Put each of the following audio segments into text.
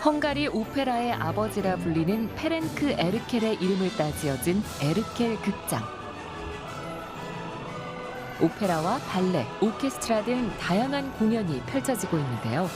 헝가리 오페라의 아버지라 불리는 페렌크 에르켈의 이름을 따 지어진 에르켈 극장. 오페라와 발레, 오케스트라 등 다양한 공연이 펼쳐지고 있는데요.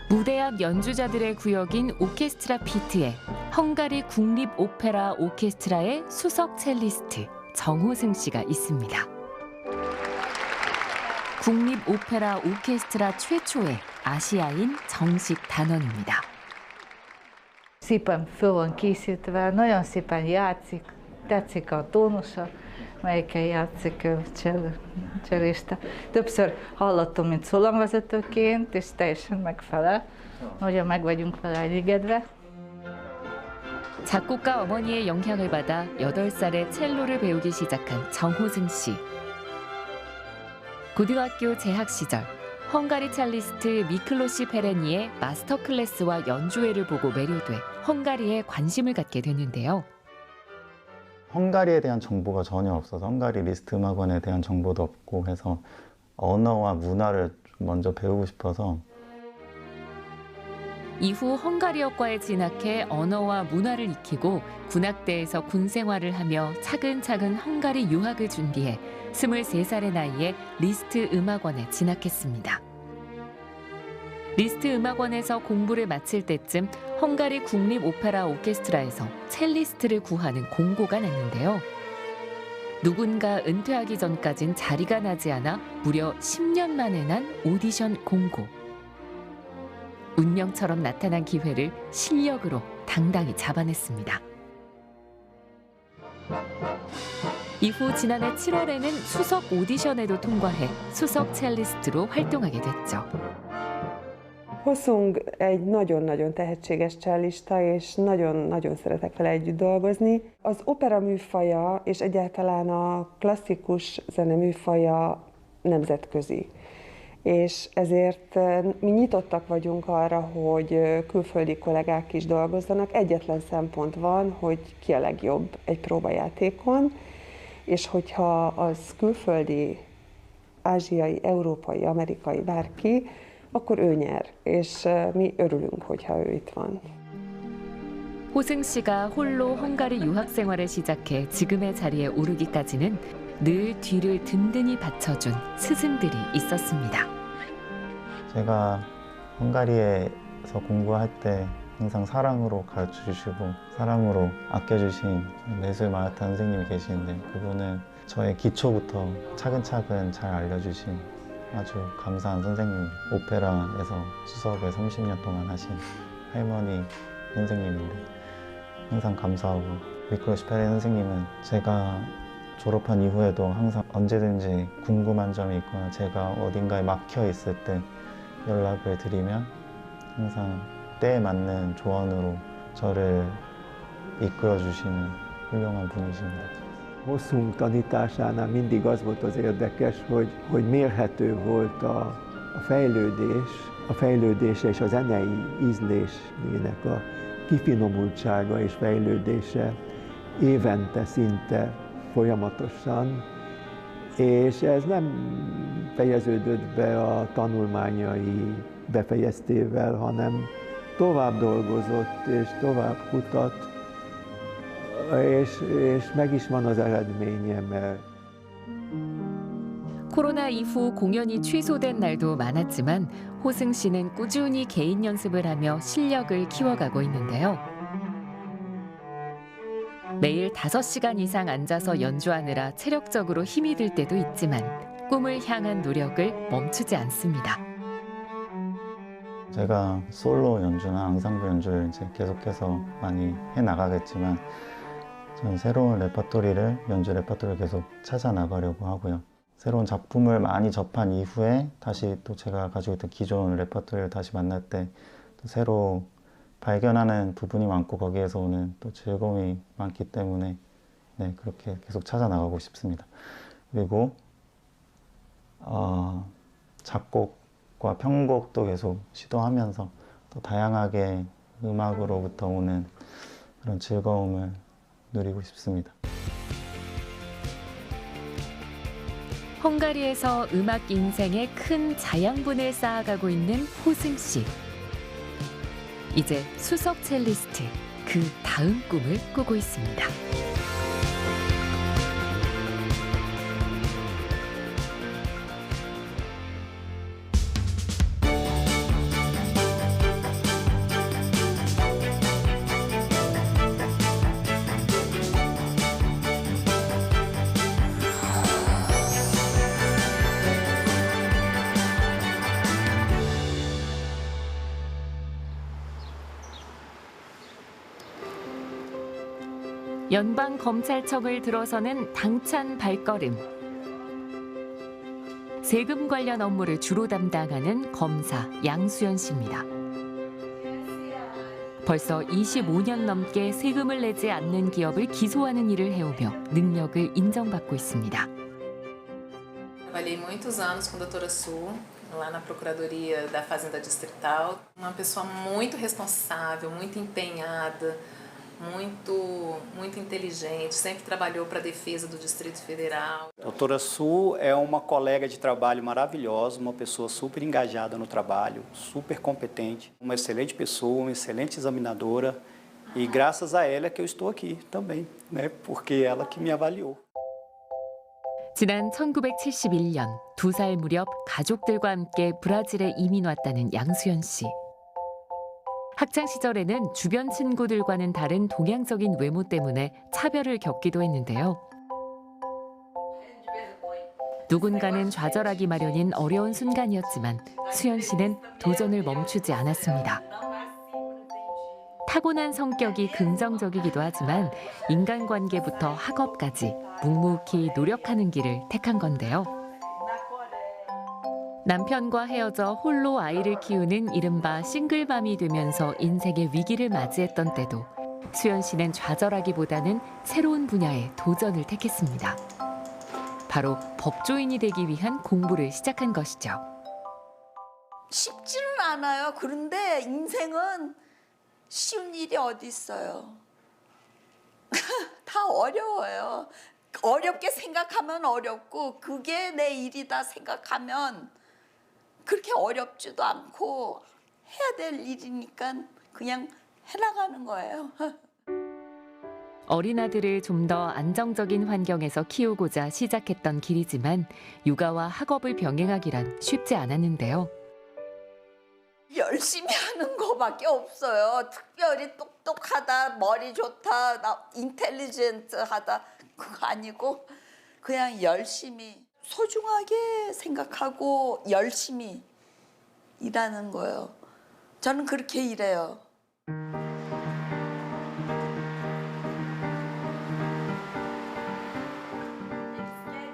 무대 앞 연주자들의 구역인 오케스트라 피트에 헝가리 국립 오페라 오케스트라의 수석 첼리스트 정호승 씨가 있습니다. 국립 오페라 오케스트라 최초의 아시아인 정식 단원입니다. Szépen föl van készítve, nagyon szépen játszik, tetszik a tónusa, melyikkel játszik cellista. Többször hallottam, mint szólóvezetőként, és teljesen megfelel. Nagyon meg vagyunk vele elégedve. 작곡가 어머니의 영향을 받아 8살에 첼로를 배우기 시작한 정호승 씨. 고등학교 재학 시절 헝가리 첼리스트 미클로시 페레니의 마스터 클래스와 연주회를 보고 매료돼 헝가리에 관심을 갖게 됐는데요. 헝가리에 대한 정보가 전혀 없어서 헝가리 리스트 음악원에 대한 정보도 없고 해서 언어와 문화를 좀 먼저 배우고 싶어서 이후 헝가리어과에 진학해 언어와 문화를 익히고 군악대에서 군 생활을 하며 차근차근 헝가리 유학을 준비해 23살의 나이에 리스트 음악원에 진학했습니다. 리스트 음악원에서 공부를 마칠 때쯤 헝가리 국립 오페라 오케스트라에서 첼리스트를 구하는 공고가 났는데요. 누군가 은퇴하기 전까진 자리가 나지 않아 무려 10년 만에 난 오디션 공고. 운명처럼 나타난 기회를 실력으로 당당히 잡아냈습니다. 이후 지난해 7월에는 수석 오디션에도 통과해 수석 첼리스트로 활동하게 됐죠. Hosszunk egy nagyon-nagyon tehetséges csellista, és nagyon-nagyon szeretek vele együtt dolgozni. Az opera műfaja és egyáltalán a klasszikus zene műfaja nemzetközi. És ezért mi nyitottak vagyunk arra, hogy külföldi kollégák is dolgozzanak. Egyetlen szempont van, hogy ki a legjobb egy próbajátékon, és hogyha az külföldi, ázsiai, európai, amerikai, bárki, akkor ő nyer, és mi örülünk, hogyha ő itt van. 호승 씨가 홀로 헝가리 유학 생활을 시작해 지금의 자리에 오르기까지는 늘 뒤를 든든히 받쳐준 스승들이 있었습니다. 제가 헝가리에서 공부할 때 항상 사랑으로 가르쳐주시고 사랑으로 아껴주신 매술 마하타 선생님이 계시는데 그분은 저의 기초부터 차근차근 잘 알려주신 아주 감사한 선생님, 오페라에서 수석을 30년 동안 하신 할머니 선생님인데 항상 감사하고 미클로시 페레 선생님은 제가 졸업한 이후에도 항상 언제든지 궁금한 점이 있거나 제가 어딘가에 막혀 있을 때 연락을 드리면 항상 때에 맞는 조언으로 저를 이끌어 주시는 훌륭한 분이십니다. Hosszunk tanításánál mindig az volt az érdekes, hogy mérhető volt a fejlődése és a zenei ízlésnek a kifinomultsága és fejlődése évente szinte folyamatosan, és ez nem fejeződött be a tanulmányai befejeztével, hanem tovább dolgozott és tovább kutat, és meg is van az eredménye, mert 코로나 이후 공연이 취소된 날도 많았지만 호승 씨는 꾸준히 개인 연습을 하며 실력을 키워가고 있는데요. 매일 5시간 이상 앉아서 연주하느라 체력적으로 힘이 들 때도 있지만 꿈을 향한 노력을 멈추지 않습니다. 제가 솔로 연주나 앙상블 연주를 이제 계속해서 많이 해나가겠지만 저는 새로운 연주 레퍼토리를 계속 찾아 나가려고 하고요. 새로운 작품을 많이 접한 이후에 다시 또 제가 가지고 있던 기존 레퍼토리를 다시 만날 때 또 새로 발견하는 부분이 많고 거기에서 오는 또 즐거움이 많기 때문에 네, 그렇게 계속 찾아 나가고 싶습니다. 그리고 작곡과 편곡도 계속 시도하면서 또 다양하게 음악으로부터 오는 그런 즐거움을 누리고 싶습니다. 헝가리에서 음악 인생에 큰 자양분을 쌓아가고 있는 호승 씨. 이제 수석 첼리스트, 그 다음 꿈을 꾸고 있습니다. 연방검찰청을 들어서는 당찬 발걸음. 세금 관련 업무를 주로 담당하는 검사 양수연 씨입니다. 벌써 25년 넘게 세금을 내지 않는 기업을 기소하는 일을 해오며 능력을 인정받고 있습니다. Trabalhei muitos anos com a doutora Su, lá na Procuradoria da Fazenda Distrital. Uma pessoa muito responsável, muito empenhada, muito inteligente, sempre trabalhou para a defesa do Distrito Federal. A doutora Su é uma colega de trabalho maravilhosa, uma pessoa super engajada no trabalho, super competente, uma excelente pessoa, uma excelente examinadora e graças a ela é que eu estou aqui também, né? Porque ela que me avaliou. 지난 1971년 2살 무렵 가족들과 함께 브라질에 이민 왔다는 양수연 씨. 학창 시절에는 주변 친구들과는 다른 동양적인 외모 때문에 차별을 겪기도 했는데요. 누군가는 좌절하기 마련인 어려운 순간이었지만 수연 씨는 도전을 멈추지 않았습니다. 타고난 성격이 긍정적이기도 하지만 인간관계부터 학업까지 묵묵히 노력하는 길을 택한 건데요. 남편과 헤어져 홀로 아이를 키우는 이른바 싱글맘이 되면서 인생의 위기를 맞이했던 때도 수연 씨는 좌절하기보다는 새로운 분야에 도전을 택했습니다. 바로 법조인이 되기 위한 공부를 시작한 것이죠. 쉽지는 않아요. 그런데 인생은 쉬운 일이 어디 있어요. 다 어려워요. 어렵게 생각하면 어렵고 그게 내 일이다 생각하면 그렇게 어렵지도 않고 해야 될 일이니까 그냥 해나가는 거예요. 어린 아들을 좀 더 안정적인 환경에서 키우고자 시작했던 길이지만 육아와 학업을 병행하기란 쉽지 않았는데요. 열심히 하는 거밖에 없어요. 특별히 똑똑하다, 머리 좋다, 인텔리전트하다 그거 아니고 그냥 열심히 소중하게 생각하고 열심히 일하는 거예요. 저는 그렇게 일해요.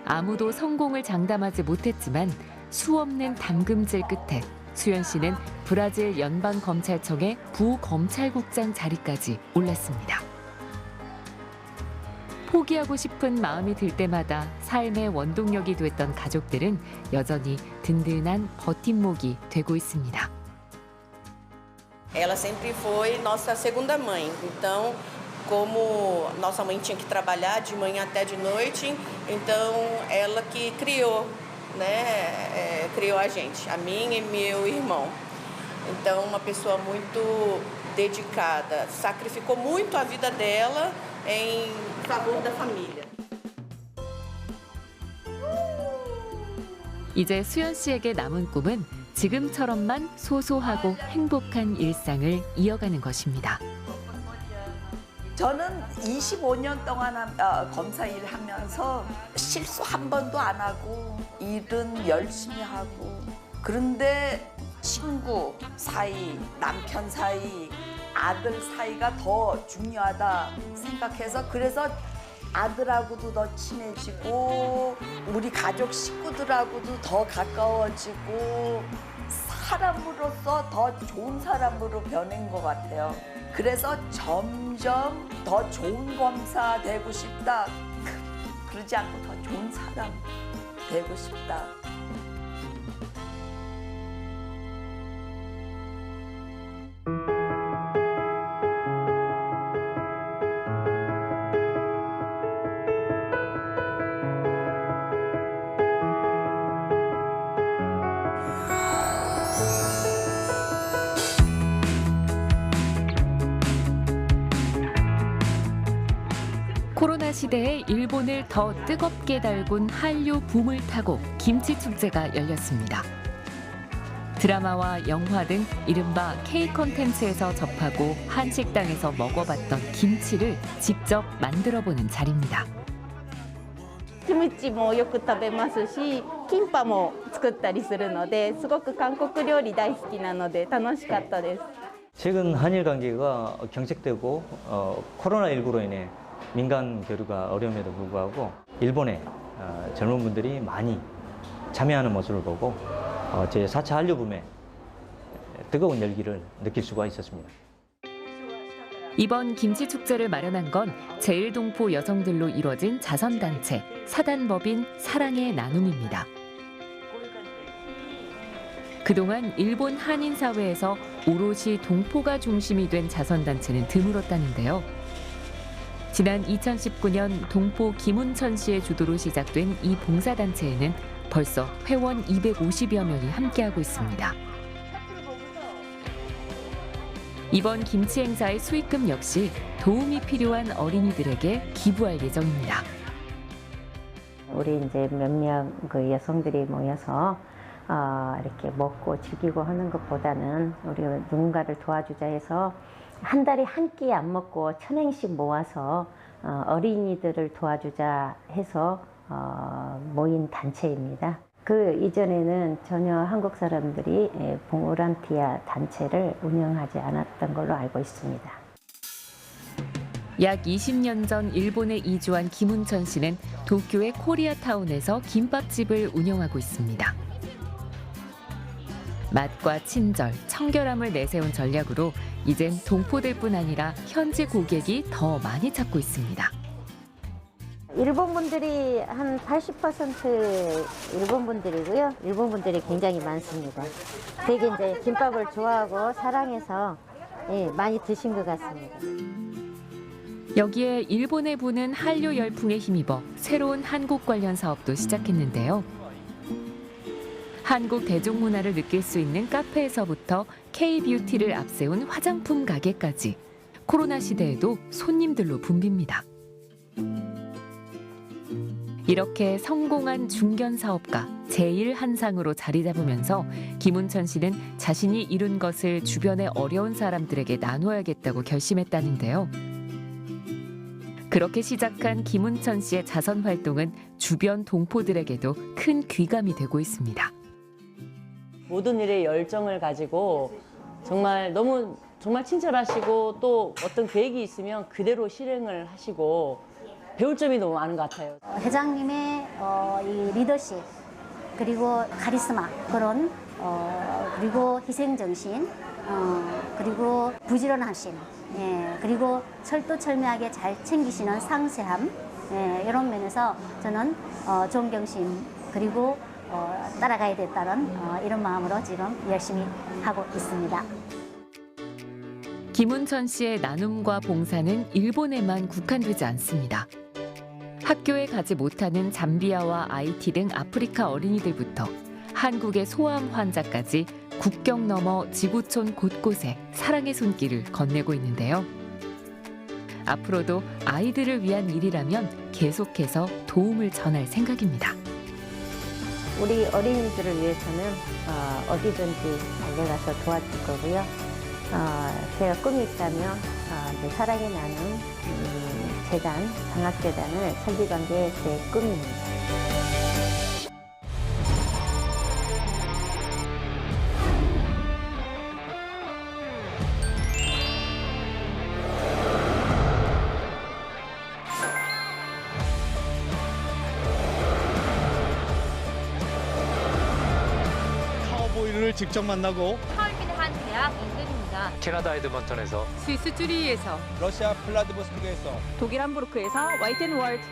아무도 성공을 장담하지 못했지만 수없는 담금질 끝에 수연 씨는 브라질 연방검찰청의 부검찰국장 자리까지 올랐습니다. 포기하고 싶은 마음이 들 때마다 삶의 원동력이 됐던 가족들은 여전히 든든한 버팀목이 되고 있습니다. Ela sempre foi nossa segunda mãe. Então, como nossa mãe tinha que trabalhar de manhã até de noite, então ela que criou, né? Criou a gente, a mim e meu irmão. Então, uma pessoa muito dedicada, sacrificou muito a vida dela em favor da família. 이제 수연 씨에게 남은 꿈은 지금처럼만 소소하고 행복한 일상을 이어가는 것입니다. 저는 25년 동안 검사 일을 하면서 실수 한 번도 안 하고 일은 열심히 하고 그런데 친구 사이, 남편 사이, 아들 사이가 더 중요하다 생각해서 그래서 아들하고도 더 친해지고 우리 가족 식구들하고도 더 가까워지고 사람으로서 더 좋은 사람으로 변한 것 같아요. 그래서 점점 더 좋은 검사 되고 싶다. 그러지 않고 더 좋은 사람 되고 싶다. 코로나 시대에 일본을 더 뜨겁게 달군 한류 붐을 타고 김치 축제가 열렸습니다. 드라마와 영화 등 이른바 K 콘텐츠에서 접하고 한식당에서 먹어봤던 김치를 직접 만들어보는 자리입니다. キムチもよく食べますし、キンパも作ったりするので、すごく韓国料理大好きなので楽しかったです。 최근 한일 관계가 경색되고 코로나19로 인해 민간 교류가 어려움에도 불구하고 일본의 젊은 분들이 많이 참여하는 모습을 보고 제4차 한류 붐의 뜨거운 열기를 느낄 수가 있었습니다. 이번 김치 축제를 마련한 건 제1동포 여성들로 이뤄진 자선단체 사단법인 사랑의 나눔입니다. 그동안 일본 한인 사회에서 오롯이 동포가 중심이 된 자선단체는 드물었다는데요. 지난 2019년 동포 김운천 씨의 주도로 시작된 이 봉사단체에는 벌써 회원 250여 명이 함께하고 있습니다. 이번 김치 행사의 수익금 역시 도움이 필요한 어린이들에게 기부할 예정입니다. 우리 이제 몇몇 그 여성들이 모여서 이렇게 먹고 즐기고 하는 것보다는 우리 누군가를 도와주자 해서 한 달에 한 끼 안 먹고 1,000엔씩 모아서 어린이들을 도와주자 해서 모인 단체입니다. 그 이전에는 전혀 한국 사람들이 보란티아 단체를 운영하지 않았던 걸로 알고 있습니다. 약 20년 전 일본에 이주한 김운천 씨는 도쿄의 코리아타운에서 김밥집을 운영하고 있습니다. 맛과 친절, 청결함을 내세운 전략으로 이젠 동포들뿐 아니라 현지 고객이 더 많이 찾고 있습니다. 일본 분들이 한 80% 일본 분들이고요. 일본 분들이 굉장히 많습니다. 되게 이제 김밥을 좋아하고 사랑해서 많이 드신 것 같습니다. 여기에 일본에 부는 한류 열풍에 힘입어 새로운 한국 관련 사업도 시작했는데요. 한국 대중문화를 느낄 수 있는 카페에서부터 K-뷰티를 앞세운 화장품 가게까지 코로나 시대에도 손님들로 붐빕니다. 이렇게 성공한 중견 사업가 제1한상으로 자리 잡으면서 김운천 씨는 자신이 이룬 것을 주변의 어려운 사람들에게 나눠야겠다고 결심했다는데요. 그렇게 시작한 김운천 씨의 자선 활동은 주변 동포들에게도 큰 귀감이 되고 있습니다. 모든 일에 열정을 가지고 정말 친절하시고 또 어떤 계획이 있으면 그대로 실행을 하시고 배울 점이 너무 많은 것 같아요. 회장님의 이 리더십 그리고 카리스마 그런 그리고 희생정신 그리고 부지런하심 그리고 철두철미하게 잘 챙기시는 상세함 이런 면에서 저는 존경심 그리고 따라가야 됐다는 이런 마음으로 지금 열심히 하고 있습니다. 김운천 씨의 나눔과 봉사는 일본에만 국한되지 않습니다. 학교에 가지 못하는 잠비아와 아이티 등 아프리카 어린이들부터 한국의 소아암 환자까지 국경 넘어 지구촌 곳곳에 사랑의 손길을 건네고 있는데요. 앞으로도 아이들을 위한 일이라면 계속해서 도움을 전할 생각입니다. 우리 어린이들을 위해서는 어디든지 달려가서 도와줄 거고요. 제가 꿈이 있다면 사랑의 나눔 재단, 방학재단을 설립한 게 제 꿈입니다. 카우보이를 직접 만나고 서울민의 한 대학 인근입니다. 캐나다 에드먼턴에서 스위스 쭈리히에서 러시아 블라디보스토크에서 독일 함부르크에서 와이텐월드